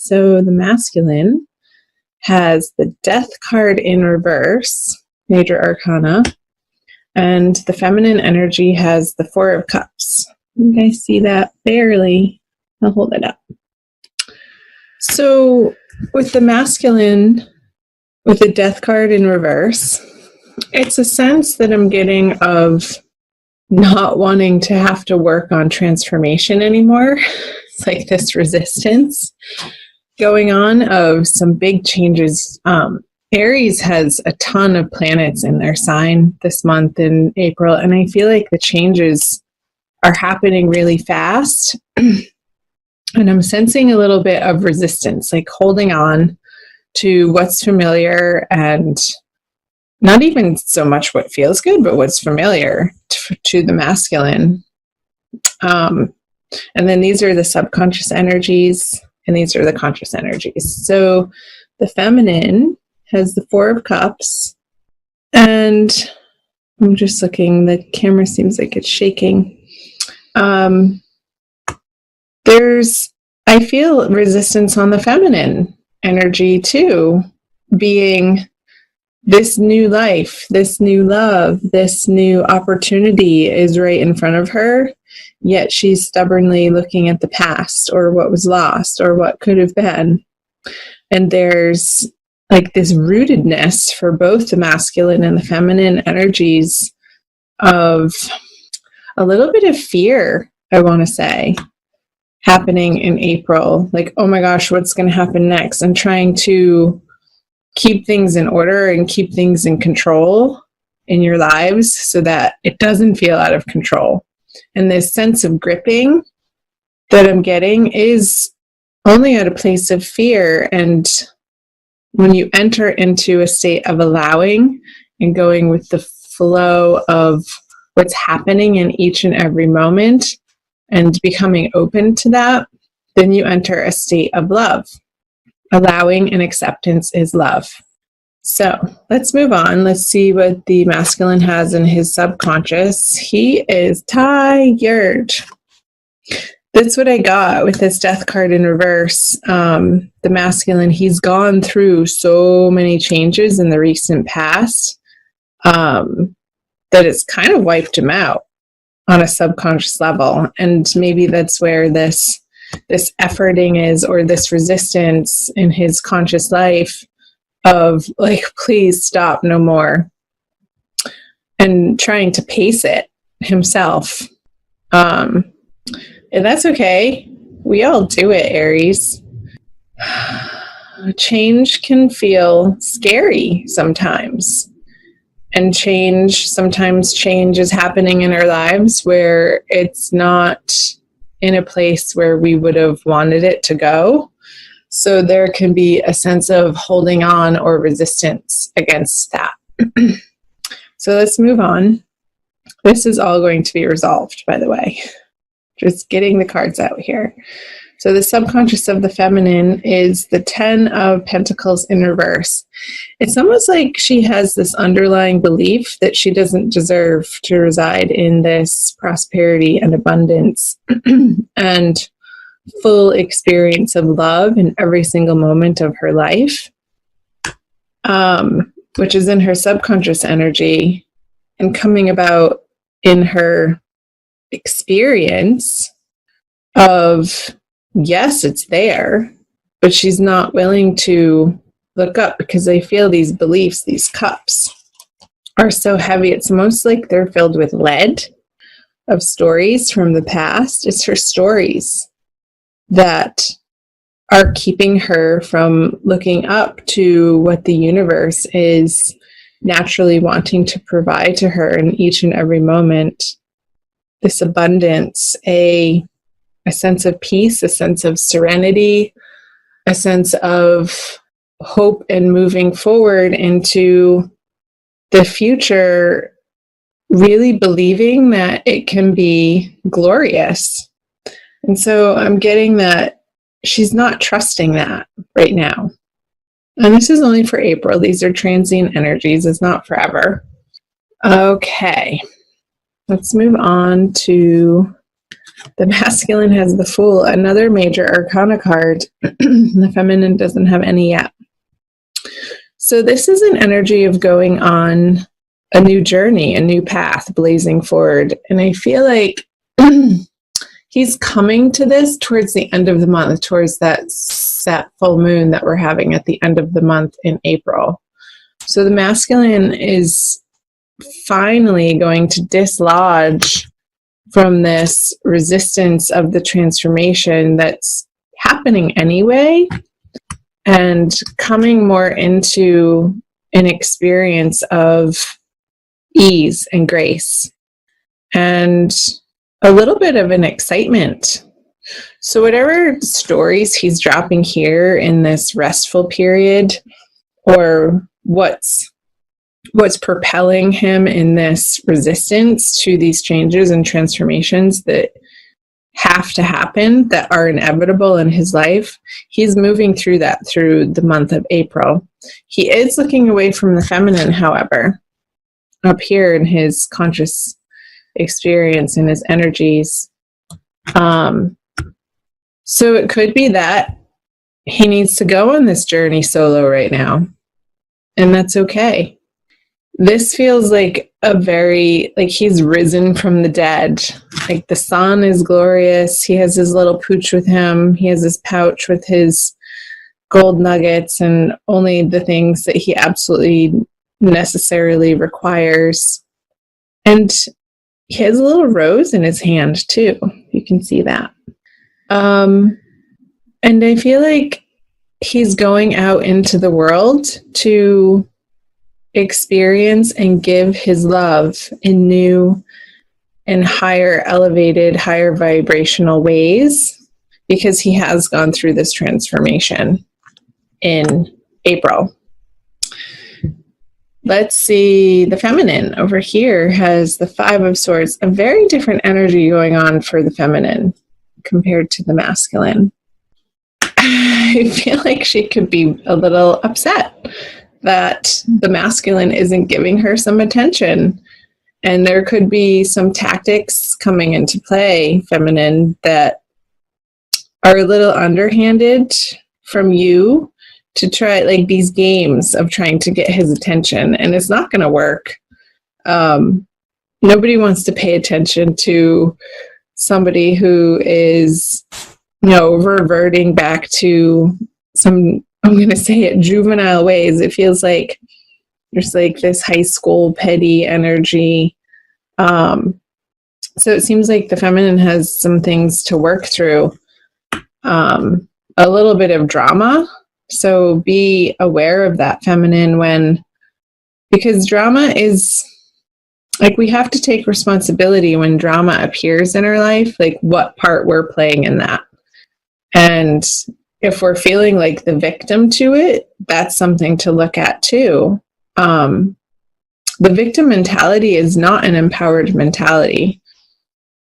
So the masculine has the Death card in reverse, major arcana, and the feminine energy has the Four of Cups. You guys see that? Barely. I'll hold it up. So with the masculine, with the Death card in reverse, it's a sense that I'm getting of not wanting to have to work on transformation anymore. It's like this resistance going on of some big changes. Aries has a ton of planets in their sign this month in April, and I feel like the changes are happening really fast. And I'm sensing a little bit of resistance, like holding on to what's familiar, and not even so much what feels good, but what's familiar to the masculine. And then these are the subconscious energies, and these are the conscious energies. So the feminine has the Four of Cups, and I'm just looking, the camera seems like it's shaking. I feel resistance on the feminine energy too, being this new life, this new love, this new opportunity is right in front of her, yet she's stubbornly looking at the past or what was lost or what could have been. And there's like this rootedness for both the masculine and the feminine energies of a little bit of fear, I want to say, happening in April. Like, oh my gosh, what's going to happen next? And trying to keep things in order and keep things in control in your lives so that it doesn't feel out of control. And this sense of gripping that I'm getting is only at a place of fear. And when you enter into a state of allowing and going with the flow of what's happening in each and every moment and becoming open to that, then you enter a state of love. Allowing and acceptance is love. So let's move on. Let's see what the masculine has in his subconscious. He is tired. That's what I got with this Death card in reverse. The masculine, he's gone through so many changes in the recent past that it's kind of wiped him out on a subconscious level. And maybe that's where this efforting is, or this resistance in his conscious life of like, please stop, no more. And trying to pace it himself. And that's okay. We all do it, Aries. Change can feel scary sometimes. And sometimes change is happening in our lives where it's not in a place where we would have wanted it to go. So there can be a sense of holding on or resistance against that. So let's move on. This is all going to be resolved, by the way. Just getting the cards out here. So the subconscious of the feminine is the 10 of Pentacles in reverse. It's almost like she has this underlying belief that she doesn't deserve to reside in this prosperity and abundance and full experience of love in every single moment of her life, which is in her subconscious energy and coming about in her experience of, yes, it's there, but she's not willing to look up because I feel these beliefs, these cups are so heavy. It's almost like they're filled with lead of stories from the past. It's her stories that are keeping her from looking up to what the universe is naturally wanting to provide to her in each and every moment. This abundance, a sense of peace, a sense of serenity, a sense of hope and moving forward into the future, really believing that it can be glorious. And so I'm getting that she's not trusting that right now. And this is only for April. These are transient energies. It's not forever. Okay. Let's move on to The masculine has the Fool, another major arcana card. The feminine doesn't have any yet. So this is an energy of going on a new journey, a new path, blazing forward. And I feel like he's coming to this towards the end of the month, towards that full moon that we're having at the end of the month in April. So the masculine is finally going to dislodge from this resistance of the transformation that's happening anyway, and coming more into an experience of ease and grace and a little bit of an excitement. So whatever stories he's dropping here in this restful period, or what's propelling him in this resistance to these changes and transformations that have to happen, that are inevitable in his life, he's moving through that through the month of April. He is looking away from the feminine, however, up here in his conscious experience and his energies. So it could be that he needs to go on this journey solo right now, and that's okay. This feels like like he's risen from the dead. Like the sun is glorious. He has his little pooch with him. He has his pouch with his gold nuggets and only the things that he absolutely necessarily requires. And he has a little rose in his hand too. You can see that. And I feel like he's going out into the world to experience and give his love in new and higher elevated, higher vibrational ways, because he has gone through this transformation in April. Let's see, the feminine over here has the Five of Swords, a very different energy going on for the feminine compared to the masculine. I feel like she could be a little upset that the masculine isn't giving her some attention. And there could be some tactics coming into play, feminine, that are a little underhanded from you to try, like these games of trying to get his attention. And it's not going to work. Nobody wants to pay attention to somebody who is, reverting back to some, I'm going to say it, juvenile ways. It feels like there's like this high school petty energy. So it seems like the feminine has some things to work through, a little bit of drama. So be aware of that, feminine, because drama is like, we have to take responsibility when drama appears in our life, like what part we're playing in that. And if we're feeling like the victim to it, that's something to look at too. The victim mentality is not an empowered mentality.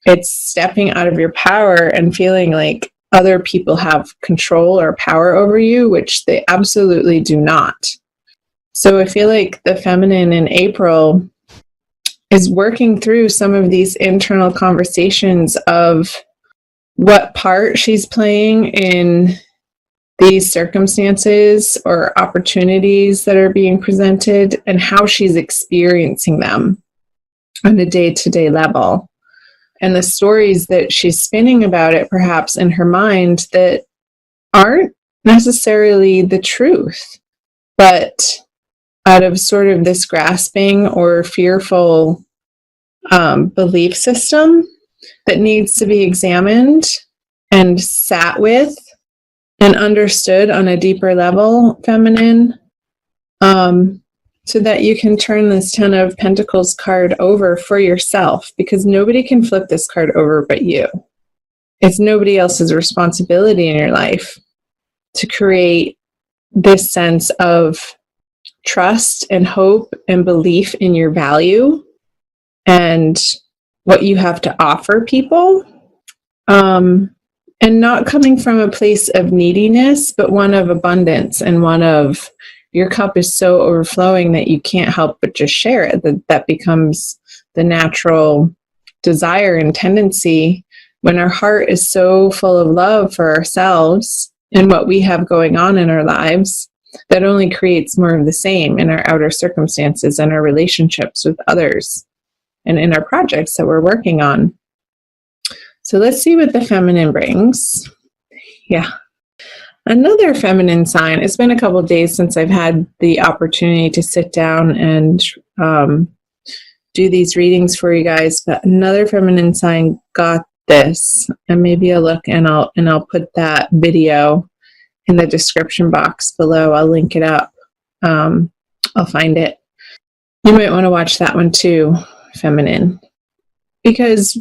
It's stepping out of your power and feeling like other people have control or power over you, which they absolutely do not. So I feel like the feminine in April is working through some of these internal conversations of what part she's playing in these circumstances or opportunities that are being presented, and how she's experiencing them on a day-to-day level. And the stories that she's spinning about it, perhaps in her mind, that aren't necessarily the truth, but out of sort of this grasping or fearful belief system that needs to be examined and sat with and understood on a deeper level, feminine, so that you can turn this Ten of Pentacles card over for yourself, because nobody can flip this card over but you. It's nobody else's responsibility in your life to create this sense of trust and hope and belief in your value and what you have to offer people. And not coming from a place of neediness, but one of abundance, and one of your cup is so overflowing that you can't help but just share it. That becomes the natural desire and tendency when our heart is so full of love for ourselves and what we have going on in our lives, that only creates more of the same in our outer circumstances and our relationships with others and in our projects that we're working on. So let's see what the feminine brings. Yeah. Another feminine sign. It's been a couple of days since I've had the opportunity to sit down and do these readings for you guys, but another feminine sign got this, and maybe I'll look and I'll put that video in the description box below. I'll link it up. I'll find it. You might want to watch that one too, feminine, because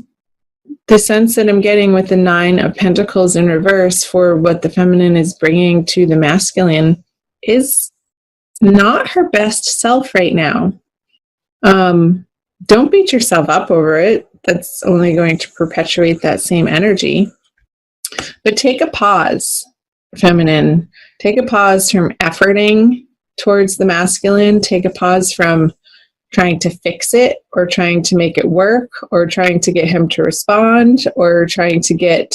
the sense that I'm getting with the 9 of Pentacles in reverse for what the feminine is bringing to the masculine is not her best self right now. Don't beat yourself up over it. That's only going to perpetuate that same energy. But take a pause, feminine. Take a pause from efforting towards the masculine. Take a pause from trying to fix it or trying to make it work or trying to get him to respond or trying to get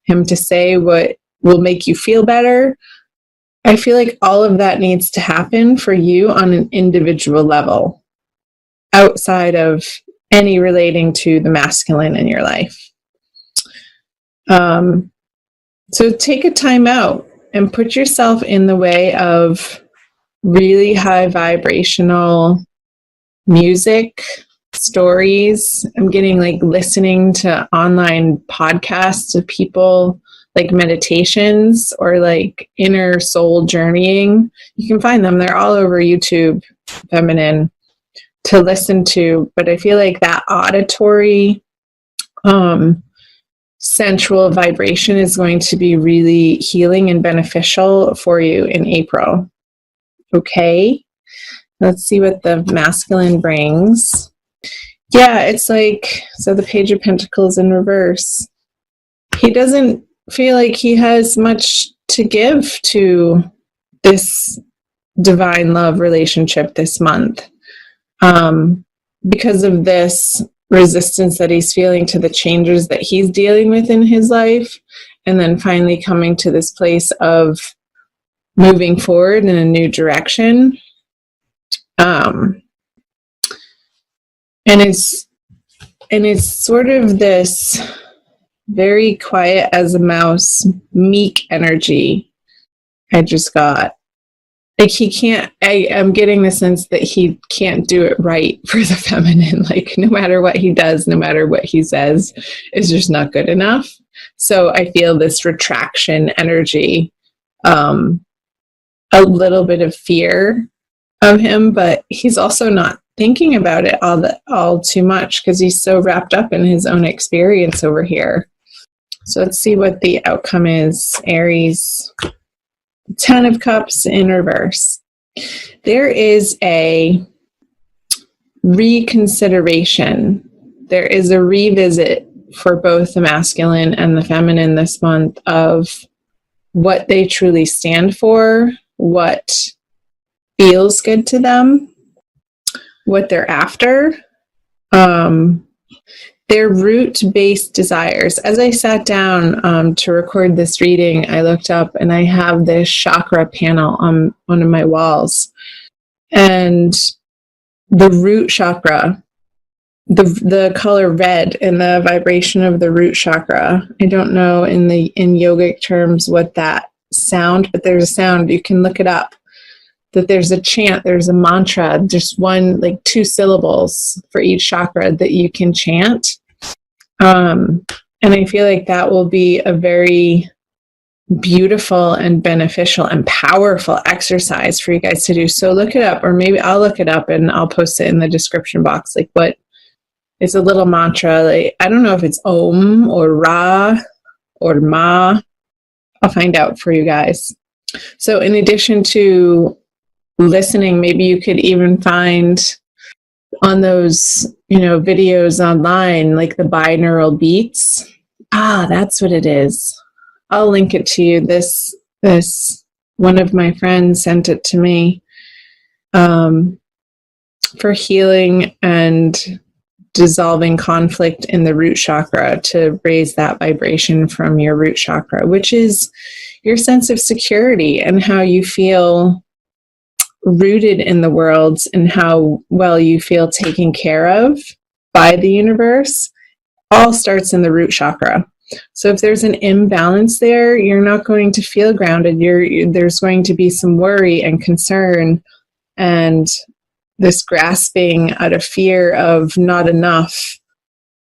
him to say what will make you feel better. I feel like all of that needs to happen for you on an individual level, outside of any relating to the masculine in your life. So take a time out and put yourself in the way of really high vibrational music, stories. I'm getting like listening to online podcasts of people, like meditations or like inner soul journeying. You can find them. They're all over YouTube, feminine, to listen to. But I feel like that auditory, sensual vibration is going to be really healing and beneficial for you in April. Okay. Let's see what the masculine brings. Yeah, it's like, so the Page of Pentacles in reverse. He doesn't feel like he has much to give to this divine love relationship this month. Because of this resistance that he's feeling to the changes that he's dealing with in his life, and then finally coming to this place of moving forward in a new direction. And it's sort of this very quiet as a mouse, meek energy I just got. Like he can't, I'm getting the sense that he can't do it right for the feminine. Like no matter what he does, no matter what he says, it's just not good enough. So I feel this retraction energy, a little bit of fear of him, but he's also not thinking about it all too much because he's so wrapped up in his own experience over here. So let's see what the outcome is. Aries, 10 of Cups in reverse. There is a reconsideration. There is a revisit for both the masculine and the feminine this month of what they truly stand for, what feels good to them, what they're after, their root-based desires. As I sat down to record this reading, I looked up and I have this chakra panel on one of my walls. And the root chakra, the color red and the vibration of the root chakra, I don't know in yogic terms what that sound, but there's a sound, you can look it up. That there's a chant, there's a mantra, just one, like 2 syllables for each chakra that you can chant. And I feel like that will be a very beautiful and beneficial and powerful exercise for you guys to do. So look it up, or maybe I'll look it up and I'll post it in the description box. Like what it's a little mantra. Like, I don't know if it's Om or Ra or Ma. I'll find out for you guys. So in addition to listening, maybe you could even find on those, videos online, like the binaural beats. That's what it is. I'll link it to you. This one of my friends sent it to me for healing and dissolving conflict in the root chakra to raise that vibration from your root chakra, which is your sense of security and how you feel rooted in the world and how well you feel taken care of by the universe, all starts in the root chakra. So if there's an imbalance there, you're not going to feel grounded. There's going to be some worry and concern and this grasping out of fear of not enough,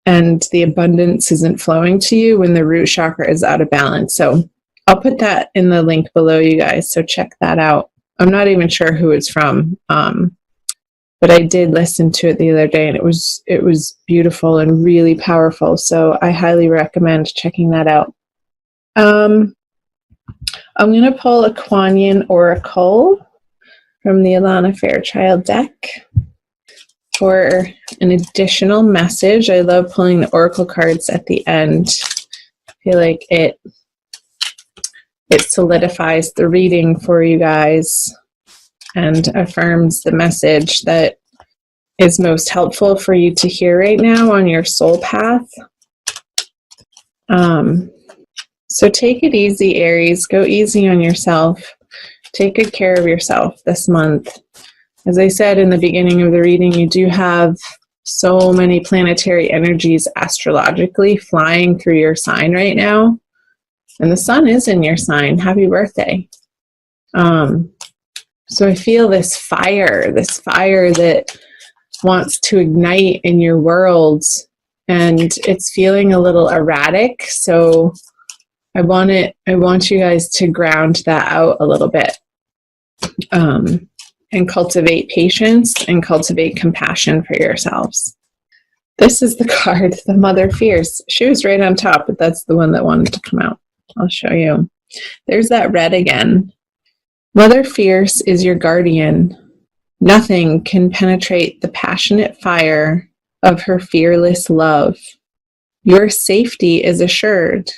and the abundance isn't flowing to you when the root chakra is out of balance. So I'll put that in the link below, you guys, so check that out. I'm not even sure who it's from, but I did listen to it the other day, and it was beautiful and really powerful. So I highly recommend checking that out. I'm going to pull a Kuan Yin Oracle from the Alana Fairchild deck for an additional message. I love pulling the Oracle cards at the end. I feel like it solidifies the reading for you guys and affirms the message that is most helpful for you to hear right now on your soul path. So take it easy, Aries. Go easy on yourself. Take good care of yourself this month. As I said in the beginning of the reading, you do have so many planetary energies astrologically flying through your sign right now. And the sun is in your sign. Happy birthday. So I feel this fire that wants to ignite in your world, and it's feeling a little erratic. So I want you guys to ground that out a little bit, and cultivate patience and cultivate compassion for yourselves. This is the card, the Mother Fierce. She was right on top, but that's the one that wanted to come out. I'll show you. There's that red again. Mother Fierce is your guardian. Nothing can penetrate the passionate fire of her fearless love. Your safety is assured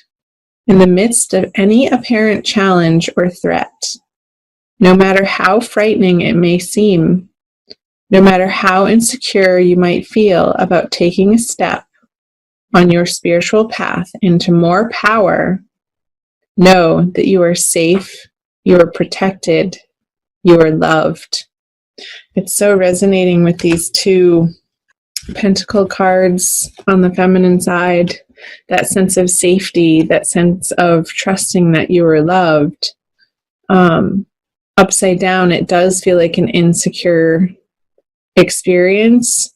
in the midst of any apparent challenge or threat. No matter how frightening it may seem, no matter how insecure you might feel about taking a step on your spiritual path into more power, know that you are safe, you are protected, you are loved. It's so resonating with these two pentacle cards on the feminine side, that sense of safety, that sense of trusting that you are loved. Upside down, it does feel like an insecure experience,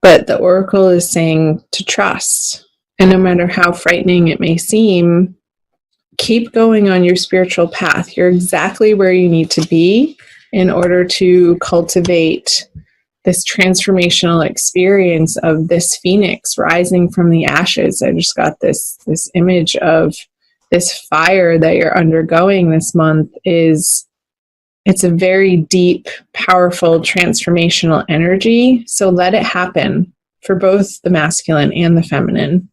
but the Oracle is saying to trust. And no matter how frightening it may seem, keep going on your spiritual path. You're exactly where you need to be in order to cultivate this transformational experience of this phoenix rising from the ashes. I just got this image of this fire that you're undergoing this month. It's a very deep, powerful, transformational energy. So let it happen for both the masculine and the feminine.